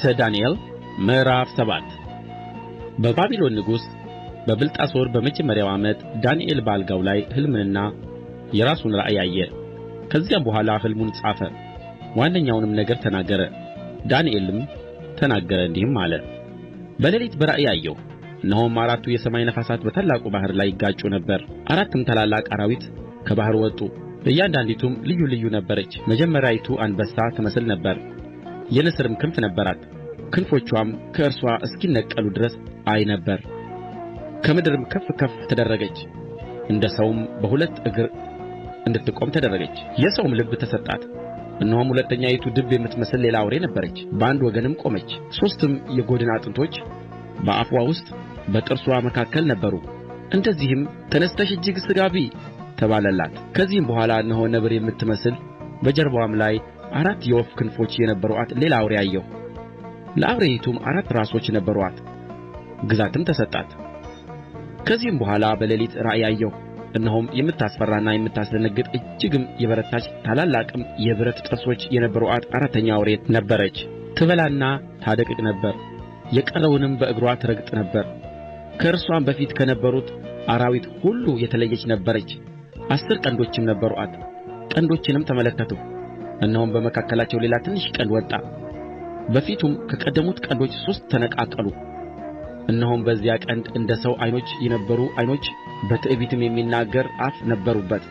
ትንቢተ ዳንኤል ምዕራፍ 7 በባቢሎን ንጉሥ በብልጣሶር በመጀመሪያው ዓመት ዳንኤል በአልጋው ላይ ሕልምንና የራሱን ራእይ አየ። ከዚያም በኋላ ሕልሙን ጻፈ፣ ዋነኛውንም ነገር ተናገረ። ዳንኤልም ተናገረ እንዲህም አለ። በሌሊት በራእይ አየሁ፣ እነሆም አራቱ የሰማይ ነፋሳት በታላቁ ባሕር ላይ ይጋጩ ነበር። አራትም ታላላቅ አራዊት ከባሕር ወጡ፣ እያንዳንዲቱም ልዩ ልዩ ነበረች። መጀመሪያይቱ አንበሳ ትመስል ነበር፣ የንስርም ክንፍ ነበራት። ክንፎቿም ከእርሷ እስኪነቀሉ ድረስ አይ ነበር። ከምድርም ከፍ ከፍ ተደረገች፣ እንደ ሰውም በሁለት እግር እንድትቆም ተደረገች። የሰውም ልብ ተሰጣት። እነሆም ሁለተኛይቱ ድብ የምትመስል ሌላ አውሬ ነበረች፣ በአንድ ወገንም ቆመች። ሦስትም የጐድን አጥንቶች በአፍዋ ውስጥ በጥርስዋ መካከል ነበሩ። እንደዚህም ተነሥተሽ እጅግ ሥጋ ብዪ ተባለላት። ከዚህም በኋላ እነሆ ነብር የምትመስል በጀርባዋም ላይ አራት የወፍ ክንፎች የነበሩአት ሌላ አውሬ አየሁ። ለአውሬይቱም አራት ራሶች ነበሩአት፣ ግዛትም ተሰጣት። ከዚህም በኋላ በሌሊት ራእይ አየሁ፣ እነሆም የምታስፈራና የምታስደነግጥ እጅግም የበረታች ታላላቅም የብረት ጥርሶች የነበሩአት አራተኛ አውሬ ነበረች። ትበላና ታደቅቅ ነበር፣ የቀረውንም በእግሯ ትረግጥ ነበር። ከእርሷም በፊት ከነበሩት አራዊት ሁሉ የተለየች ነበረች። 10 ቀንዶችም ነበሩአት። ቀንዶችንም ተመለከትሁ፣ እነሆም በመካከላቸው ሌላ ትንሽ ቀንድ ወጣ። በፊቱም ከቀደሙት ቀንዶች 3 ተነቃቀሉ። እነሆም በዚያ ቀንድ እንደ ሰው ዓይኖች የነበሩ ዓይኖች፣ በትዕቢትም የሚናገር አፍ ነበሩበት።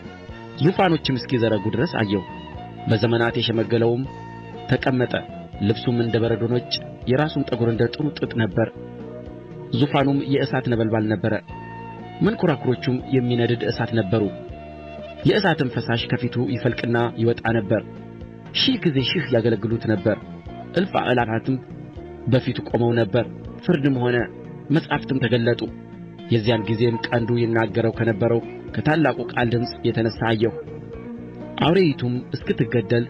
ዙፋኖችም እስኪዘረጉ ድረስ አየሁ። በዘመናት የሸመገለውም ተቀመጠ። ልብሱም እንደ በረዶ ነጭ፣ የራሱም ጠጕር እንደ ጥሩ ጥጥ ነበር። ዙፋኑም የእሳት ነበልባል ነበረ፣ መንኰራኵሮቹም የሚነድድ እሳት ነበሩ። የእሳትም ፈሳሽ ከፊቱ ይፈልቅና ይወጣ ነበር። 1000 ጊዜ 1000 ያገለግሉት ነበር። እልፍ አእላፋትም በፊቱ ቆመው ነበር። ፍርድም ሆነ፣ መጻሕፍትም ተገለጡ። የዚያን ጊዜም ቀንዱ ይናገረው ከነበረው ከታላቁ ቃል ድምፅ የተነሣ አየሁ። አውሬይቱም እስክትገደል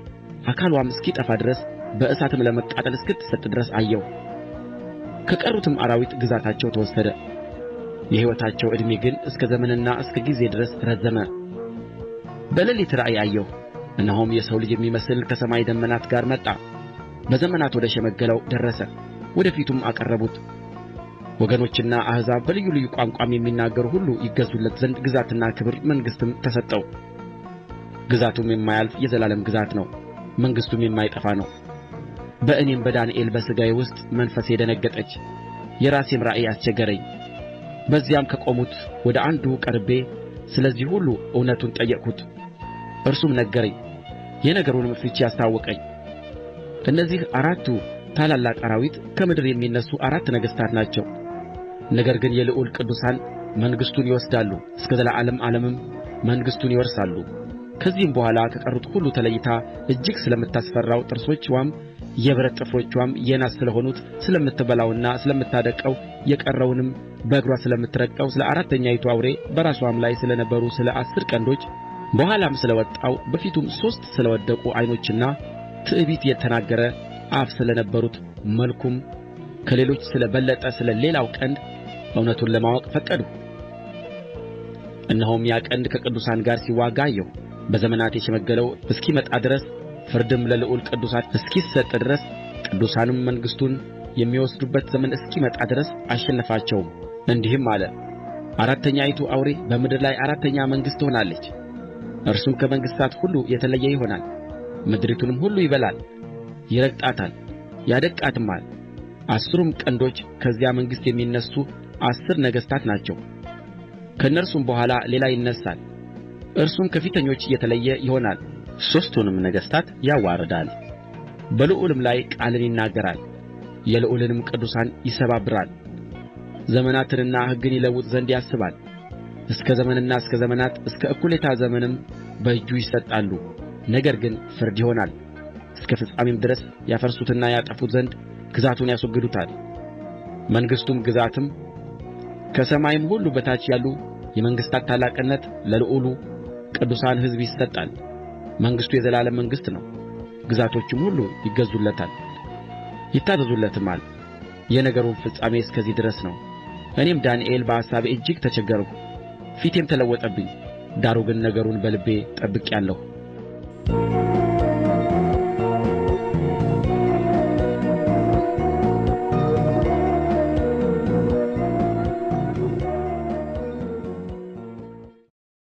አካልዋም እስኪጠፋ ድረስ በእሳትም ለመቃጠል እስክትሰጥ ድረስ አየሁ። ከቀሩትም አራዊት ግዛታቸው ተወሰደ። የሕይወታቸው ዕድሜ ግን እስከ ዘመንና እስከ ጊዜ ድረስ ረዘመ። በሌሊት ራእይ አየሁ፣ እነሆም የሰው ልጅ የሚመስል ከሰማይ ደመናት ጋር መጣ። በዘመናት ወደ ሸመገለው ደረሰ፣ ወደ ፊቱም አቀረቡት። ወገኖችና አሕዛብ በልዩ ልዩ ቋንቋም የሚናገሩ ሁሉ ይገዙለት ዘንድ ግዛትና ክብር መንግሥትም ተሰጠው። ግዛቱም የማያልፍ የዘላለም ግዛት ነው፣ መንግሥቱም የማይጠፋ ነው። በእኔም በዳንኤል በሥጋዬ ውስጥ መንፈሴ ደነገጠች፣ የራሴም ራእይ አስቸገረኝ። በዚያም ከቆሙት ወደ አንዱ ቀርቤ ስለዚህ ሁሉ እውነቱን ጠየቅሁት። እርሱም ነገረኝ፣ የነገሩንም ፍቺ አስታወቀኝ። እነዚህ አራቱ ታላላቅ አራዊት ከምድር የሚነሡ 4 ነገሥታት ናቸው። ነገር ግን የልዑል ቅዱሳን መንግሥቱን ይወስዳሉ፣ እስከ ዘላለም ዓለምም መንግሥቱን ይወርሳሉ። ከዚህም በኋላ ከቀሩት ሁሉ ተለይታ እጅግ ስለምታስፈራው ጥርሶችዋም የብረት ጥፍሮችዋም የናስ ስለሆኑት ስለምትበላውና ስለምታደቅቀው የቀረውንም በእግሯ ስለምትረግጠው ስለ አራተኛይቱ አውሬ በራስዋም ላይ ስለ ነበሩ ስለ 10 ቀንዶች በኋላም ስለ ወጣው በፊቱም 3 ስለ ወደቁ ዓይኖችና ትዕቢት የተናገረ አፍ ስለ ነበሩት መልኩም ከሌሎች ስለ በለጠ ስለ ሌላው ቀንድ እውነቱን ለማወቅ ፈቀድሁ። እነሆም ያ ቀንድ ከቅዱሳን ጋር ሲዋጋ አየሁ። በዘመናት የሸመገለው እስኪመጣ ድረስ ፍርድም ለልዑል ቅዱሳን እስኪሰጥ ድረስ ቅዱሳንም መንግሥቱን የሚወስዱበት ዘመን እስኪመጣ ድረስ አሸነፋቸውም። እንዲህም አለ፣ አራተኛይቱ አውሬ በምድር ላይ 4ተኛ መንግሥት ትሆናለች። እርሱም ከመንግሥታት ሁሉ የተለየ ይሆናል። ምድሪቱንም ሁሉ ይበላል፣ ይረግጣታል፣ ያደቅቃትማል። 10ሩም ቀንዶች ከዚያ መንግሥት የሚነሡ 10 ነገሥታት ናቸው። ከእነርሱም በኋላ ሌላ ይነሣል፣ እርሱም ከፊተኞች የተለየ ይሆናል። 3ቱንም ነገሥታት ያዋርዳል፣ በልዑልም ላይ ቃልን ይናገራል፣ የልዑልንም ቅዱሳን ይሰባብራል። ዘመናትንና ሕግን ይለውጥ ዘንድ ያስባል። እስከ ዘመንና እስከ ዘመናት እስከ እኵሌታ ዘመንም በእጁ ይሰጣሉ። ነገር ግን ፍርድ ይሆናል፣ እስከ ፍጻሜም ድረስ ያፈርሱትና ያጠፉት ዘንድ ግዛቱን ያስወግዱታል። መንግሥቱም ግዛትም ከሰማይም ሁሉ በታች ያሉ የመንግሥታት ታላቅነት ለልዑሉ ቅዱሳን ሕዝብ ይሰጣል። መንግሥቱ የዘላለም መንግሥት ነው፣ ግዛቶቹም ሁሉ ይገዙለታል ይታዘዙለትማል። የነገሩም ፍጻሜ እስከዚህ ድረስ ነው። እኔም ዳንኤል በሐሳቤ እጅግ ተቸገርሁ፣ ፊቴም ተለወጠብኝ። ዳሩ ግን ነገሩን በልቤ ጠብቄአለሁ።